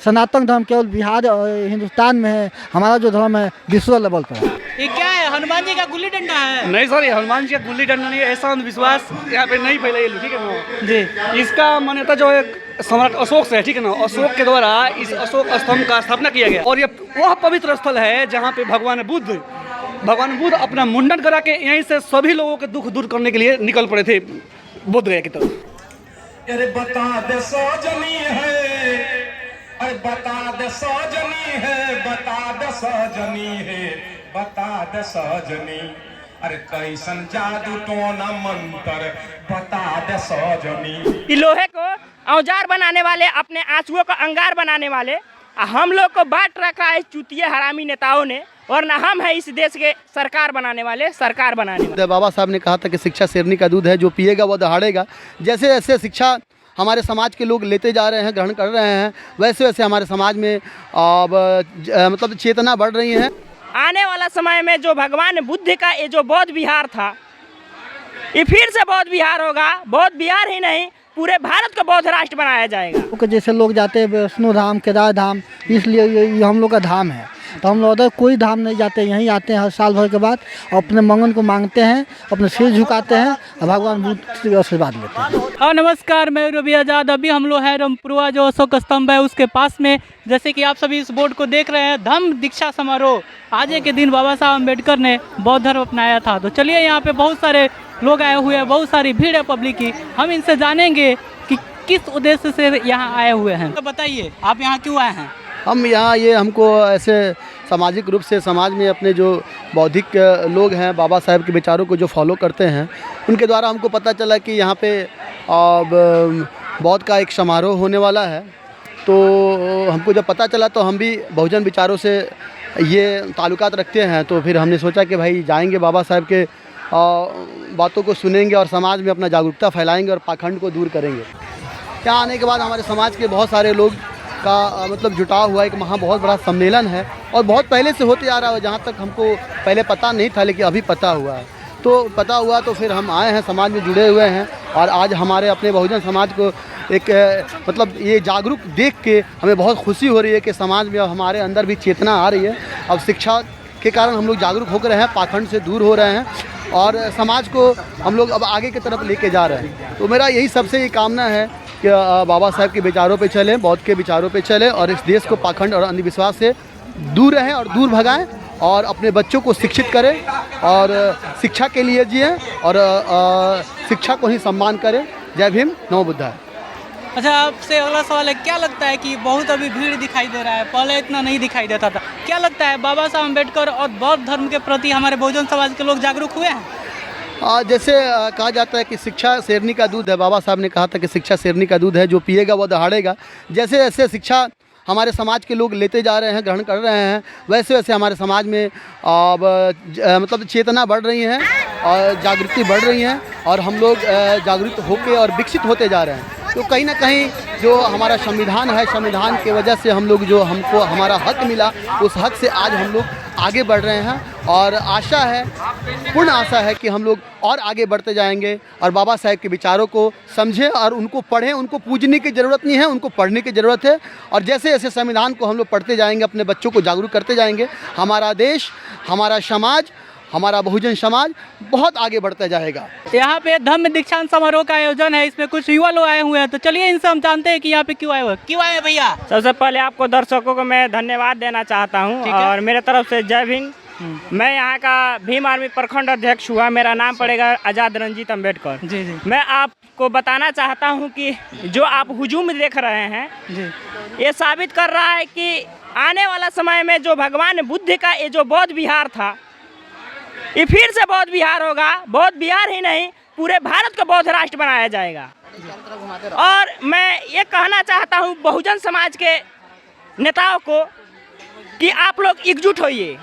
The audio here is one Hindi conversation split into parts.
सनातन धर्म केवल बिहार और हिंदुस्तान में है, हमारा जो धर्म है विश्व लेवल पर है। ये क्या है, हनुमान जी का गुल्ली डंडा है? नहीं सर, ये हनुमान जी का गुल्ली डंडा नहीं है, ऐसा अंधविश्वास यहाँ पे नहीं फैलाइए, ठीक है ना जी। इसका मान्यता जो है सम्राट अशोक से है, ठीक है ना। अशोक के द्वारा इस अशोक स्तंभ का स्थापना किया गया और ये वह पवित्र स्थल है जहाँ पे भगवान बुद्ध अपना मुंडन करा के यहीं से सभी लोगों के दुख दूर करने के लिए निकल पड़े थे बुद्ध गया की तरफ। अरे बता दे सजनी है, अरे बता दे सजनी है, बता दे सजनी है, बता दे सजनी, अरे कैसन जादू टोना मंत्र, बता दे सजनी। लोहे को औजार बनाने वाले, अपने आंसुओं का अंगार बनाने वाले हम लोग को बांट रखा है चूतिए हरामी नेताओं ने, और ना हम है इस देश के सरकार बनाने वाले। बाबा साहब ने कहा था कि शिक्षा शेरनी का दूध है, जो पिएगा वो दहाड़ेगा। जैसे जैसे शिक्षा हमारे समाज के लोग लेते जा रहे हैं, ग्रहण कर रहे हैं, वैसे वैसे हमारे समाज में मतलब चेतना बढ़ रही है। आने वाला समय में जो भगवान बुद्ध का ये जो बौद्ध विहार था, ये फिर से बौद्ध विहार होगा। बौद्ध विहार ही नहीं, पूरे भारत को बौद्ध राष्ट्र बनाया जाएगा। जैसे लोग जाते हैं वैष्णो धाम, केदार धाम, इसलिए ये हम लोग का धाम है, तो हम लोग उधर कोई धाम नहीं जाते, यहीं आते हैं हर साल भर के बाद, अपने मंगन को मांगते हैं, अपने सिर झुकाते हैं और भगवान बुद्ध से आशीर्वाद लेते हैं। और नमस्कार, मैं रवि आज़ाद। अभी हम लोग हैं रामपुरवा जो अशोक स्तंभ है उसके पास में। जैसे कि आप सभी इस बोर्ड को देख रहे हैं, धम्म दीक्षा समारोह। आज के दिन बाबा साहब अम्बेडकर ने बौद्ध धर्म अपनाया था। तो चलिए, यहाँ पे बहुत सारे लोग आए हुए हैं, बहुत सारी भीड़ है पब्लिक की। हम इनसे जानेंगे कि किस उद्देश्य से यहाँ आए हुए हैं। तो बताइए, आप यहाँ क्यों आए हैं? हम यहाँ हमको ऐसे सामाजिक रूप से समाज में अपने जो बौद्धिक लोग हैं, बाबा साहब के विचारों को जो फॉलो करते हैं, उनके द्वारा हमको पता चला कि यहाँ पे बौद्ध का एक समारोह होने वाला है। तो हमको जब पता चला तो हम भी बहुजन विचारों से ये ताल्लुकात रखते हैं, तो फिर हमने सोचा कि भाई जाएंगे, बाबा साहब के बातों को सुनेंगे और समाज में अपना जागरूकता फैलाएंगे और पाखंड को दूर करेंगे। यहाँ आने के बाद हमारे समाज के बहुत सारे लोग का मतलब जुटाव हुआ एक बहुत बड़ा सम्मेलन है और बहुत पहले से होते आ रहा है। जहाँ तक हमको पहले पता नहीं था, लेकिन अभी पता हुआ है। तो पता हुआ तो फिर हम आए हैं, समाज में जुड़े हुए हैं, और आज हमारे अपने बहुजन समाज को एक मतलब ये जागरूक देख के हमें बहुत खुशी हो रही है कि समाज में हमारे अंदर भी चेतना आ रही है। अब शिक्षा के कारण हम लोग जागरूक हो रहे हैं, पाखंड से दूर हो रहे हैं और समाज को हम लोग अब आगे की तरफ लेके जा रहे हैं। तो मेरा यही सबसे ये कामना है कि बाबा साहब के विचारों पे चलें, बौद्ध के विचारों पे चलें और इस देश को पाखंड और अंधविश्वास से दूर रहें और दूर भगाएं और अपने बच्चों को शिक्षित करें और शिक्षा के लिए जिएं और शिक्षा को ही सम्मान करें। जय भीम, नमो बुद्धाय। अच्छा, आपसे अगला सवाल है, क्या लगता है कि बहुत अभी भीड़ दिखाई दे रहा है, पहले इतना नहीं दिखाई देता था, क्या लगता है बाबा साहब अम्बेडकर और बौद्ध धर्म के प्रति हमारे बहुजन समाज के लोग जागरूक हुए हैं? जैसे कहा जाता है कि शिक्षा शेरनी का दूध है, बाबा साहब ने कहा था कि शिक्षा शेरनी का दूध है, जो पिएगा वो दहाड़ेगा। जैसे जैसे शिक्षा हमारे समाज के लोग लेते जा रहे हैं, ग्रहण कर रहे हैं, वैसे वैसे हमारे समाज में मतलब चेतना बढ़ रही है और जागृति बढ़ रही है और हम लोग जागरूक होकर और विकसित होते जा रहे हैं। तो कहीं ना कहीं जो हमारा संविधान है, संविधान की वजह से हम लोग जो हमको हमारा हक मिला, उस हक से आज हम लोग आगे बढ़ रहे हैं और आशा है, पूर्ण आशा है कि हम लोग और आगे बढ़ते जाएंगे और बाबा साहब के विचारों को समझें और उनको पढ़ें। उनको पूजने की ज़रूरत नहीं है, उनको पढ़ने की ज़रूरत है। और जैसे जैसे संविधान को हम लोग पढ़ते जाएंगे, अपने बच्चों को जागरूक करते जाएंगे, हमारा देश, हमारा समाज, हमारा बहुजन समाज बहुत आगे बढ़ता जाएगा। यहाँ पे धम्म दीक्षांत समारोह का आयोजन है, इसमें कुछ युवा लोग आए हुए हैं। तो चलिए, इनसे हम जानते हैं कि यहाँ पे क्यों आए हुए, क्यों आए भैया? सबसे पहले आपको दर्शकों को मैं धन्यवाद देना चाहता हूँ और मेरे तरफ से जय भीम। मैं यहाँ का भीम आर्मी प्रखंड अध्यक्ष हुआ। मेरा नाम पड़ेगा आज़ाद रंजीत अम्बेडकर। जी जी। मैं आपको बताना चाहता हूँ कि जो आप हुजूम देख रहे हैं जी, ये साबित कर रहा है कि आने वाला समय में जो भगवान बुद्ध का ये जो बौद्ध विहार था, ये फिर से बौद्ध विहार होगा। बौद्ध विहार ही नहीं, पूरे भारत को बौद्ध राष्ट्र बनाया जाएगा। और मैं ये कहना चाहता हूँ बहुजन समाज के नेताओं को कि आप लोग एकजुट होइए।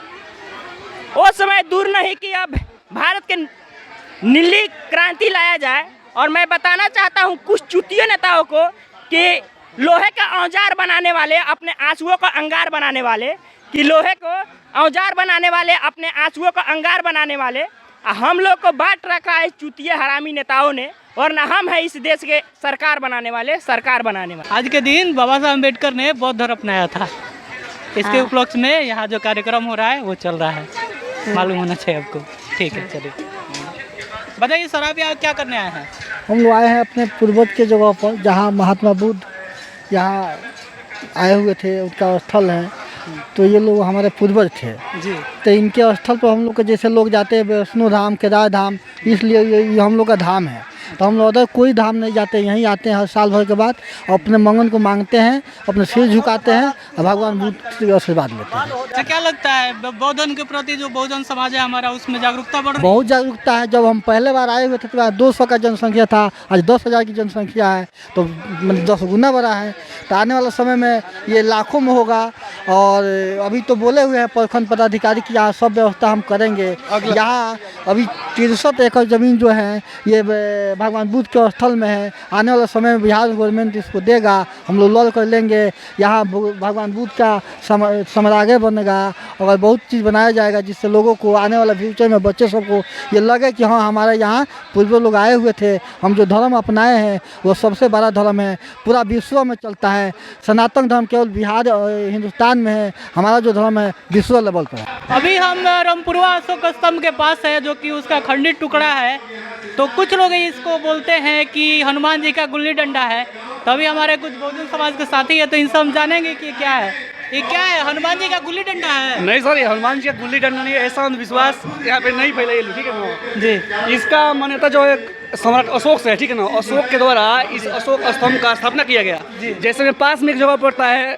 वो समय दूर नहीं कि अब भारत के नीली क्रांति लाया जाए। और मैं बताना चाहता हूँ कुछ चूतिए नेताओं को कि लोहे का औजार बनाने वाले, अपने आंसुओं का अंगार बनाने वाले, कि लोहे को औजार बनाने वाले, अपने आंसुओं का अंगार बनाने वाले हम लोग को बांट रखा है चूतिए हरामी नेताओं ने, और ना हम है इस देश के सरकार बनाने वाले। आज के दिन बाबा साहब अम्बेडकर ने बौद्ध धर्म अपनाया था। इसके उपलक्ष्य में यहाँ जो कार्यक्रम हो रहा है वो चल रहा है, मालूम होना चाहिए आपको। ठीक है, चलिए बताइए सर, आप यहाँ क्या करने आए हैं? हम लोग आए हैं अपने पूर्वज के जगह पर, जहाँ महात्मा बुद्ध यहाँ आए हुए थे, उनका स्थल है। तो ये लोग हमारे पूर्वज थे जी। तो इनके स्थल पर हम लोग के जैसे लोग जाते हैं वैष्णो धाम, केदार धाम, इसलिए ये हम लोग का धाम है। तो हम लोग उधर कोई धाम नहीं जाते, यहीं आते हैं हर साल भर के बाद और अपने मंगन को मांगते हैं, अपने सिर झुकाते हैं और भगवान बुद्ध से आशीर्वाद लेते हैं। अच्छा, क्या लगता है बौद्धन के प्रति जो बहुजन समाज है हमारा, उसमें जागरूकता बढ़ रही है? बहुत जागरूकता है। जब हम पहले बार आए हुए थे तो 200 का जनसंख्या था, आज 10,000 की जनसंख्या है, तो 10 गुना बढ़ा है। तो आने वाला समय में ये लाखों में होगा। और अभी तो बोले हुए हैं प्रखंड पदाधिकारी की यहाँ सब व्यवस्था हम करेंगे। यहाँ अभी 63 एकड़ ज़मीन जो है ये भगवान बुद्ध के स्थल में है। आने वाला समय में बिहार गवर्नमेंट इसको देगा, हम लोग लड़ कर लेंगे। यहाँ भगवान बुद्ध का स्मारक बनेगा और बहुत चीज़ बनाया जाएगा, जिससे लोगों को आने वाला फ्यूचर में बच्चे सबको ये लगे कि हाँ हमारे यहाँ पूर्व लोग आए हुए थे, हम जो धर्म अपनाए हैं वो सबसे बड़ा धर्म है, पूरा विश्व में चलता है। सनातन धर्म केवल बिहार और हिंदुस्तान में है, हमारा जो धर्म है विश्व लेवल पर है। अभी हम रामपुरवा अशोक स्तंभ के पास है, जो कि उसका खंडित टुकड़ा है। तो कुछ लोग इसको बोलते हैं कि हनुमान जी का गुल्ली डंडा है। तो अभी हमारे कुछ बहुजन समाज के साथी है, तो इनसे हम जानेंगे कि क्या है, ये क्या है, हनुमान जी का गुल्ली डंडा है? नहीं सर, ये हनुमान जी का गुल्ली डंडा नहीं है, ऐसा अंधविश्वास यहाँ पे नहीं फैलाइए, ठीक है ना जी। इसका मान्यता जो है सम्राट अशोक से है, ठीक है ना। अशोक के द्वारा इस अशोक स्तंभ का स्थापना किया गया। जैसे में पास में एक जगह पड़ता है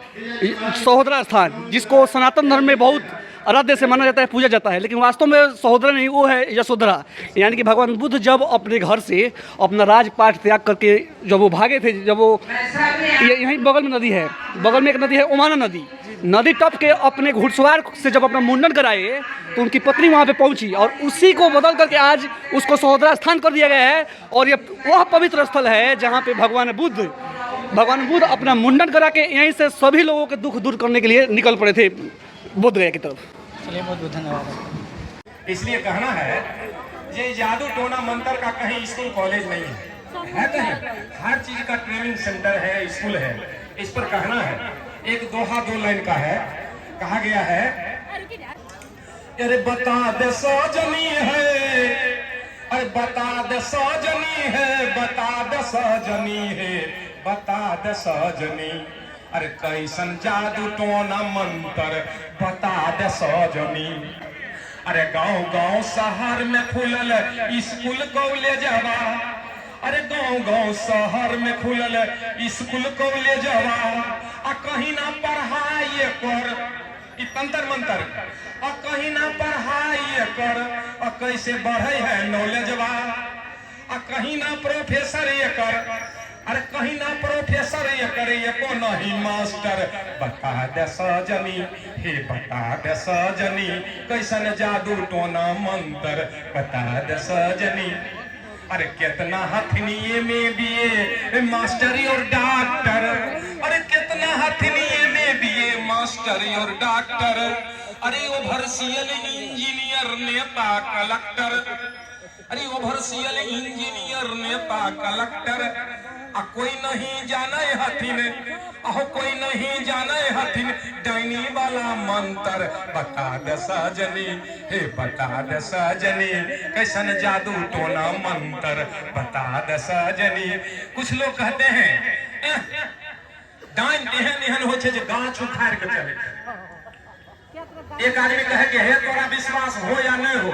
सहोदरा स्थान, जिसको सनातन धर्म में बहुत आराध्य से माना जाता है, पूजा जाता है, लेकिन वास्तव में सहोदरा नहीं, वो है यशोधरा। यानी कि भगवान बुद्ध जब अपने घर से अपना राजपाट त्याग करके जब वो भागे थे, जब वो यहीं बगल में नदी है, बगल में एक नदी है ओमाना नदी टप के अपने घुड़सवार से जब अपना मुंडन कराए तो उनकी पत्नी वहाँ पे पहुँची, और उसी को बदल करके आज उसको सहोदरा स्थान कर दिया गया है। और ये वह पवित्र स्थल है जहाँ पे भगवान बुद्ध अपना मुंडन करा के यहीं से सभी लोगों के दुख दूर करने के लिए निकल पड़े थे बोध गया की तरफ। चलिए, बहुत बहुत धन्यवाद। इसलिए कहना है ये जादू टोना मंत्र का कहीं स्कूल कॉलेज नहीं है कहीं, हर चीज का ट्रेनिंग सेंटर है, स्कूल है। इस पर कहना है, एक दोहा 2 लाइन का है, कहा गया है, अरे बता दे सजनी है, अरे बता दे सजनी है, बता दे सजनी है, बता दे सजनी, अरे कैसन जादू टोना मंत्र बता दे सजनी। अरे गांव गांव शहर में खुलल स्कूल कॉलेजवा, अरे गांव गांव शहर में खुलल स्कूल कॉलेजवा, आ कहीं ना पढ़ाई कर तंत्र मंत्र, आ कहीं ना पढ़ाई कर, आ कैसे बढ़े है नॉलेजवा, आ कहीं ना प्रोफेसर ये कर, अरे कहीं ना प्रोफेसर ये करे, ये को नहीं मास्टर। बता दे सजनी हे, बता दे सजनी, कैसन जादू टोना मंत्र बता दे सजनी। अरे कितना हथनिये में बीए मास्टरी और डॉक्टर, अरे कितना हथनिये में बीए मास्टरी और डॉक्टर, अरे ओवरसीयल इंजीनियर नेता कलेक्टर, अरे ओवरसीयल इंजीनियर नेता कलेक्टर, आ कोई नहीं जाने हथिन, अहो कोई नहीं जाने हथिन डाइनी वाला मंत्र बता दे सजनी हे, बता दे सजनी, कैसन जादू टोना मंत्र बता दे सजनी। कुछ लोग कहते हैं डाइन एहन एहन हो छे जे गाछ उखाड़ के चले। एक आदमी कहे कि हे तोरा विश्वास हो या नहीं हो,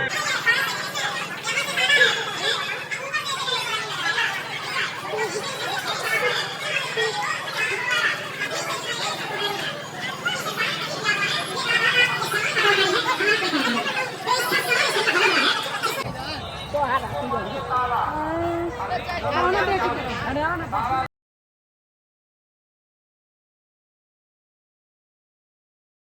तो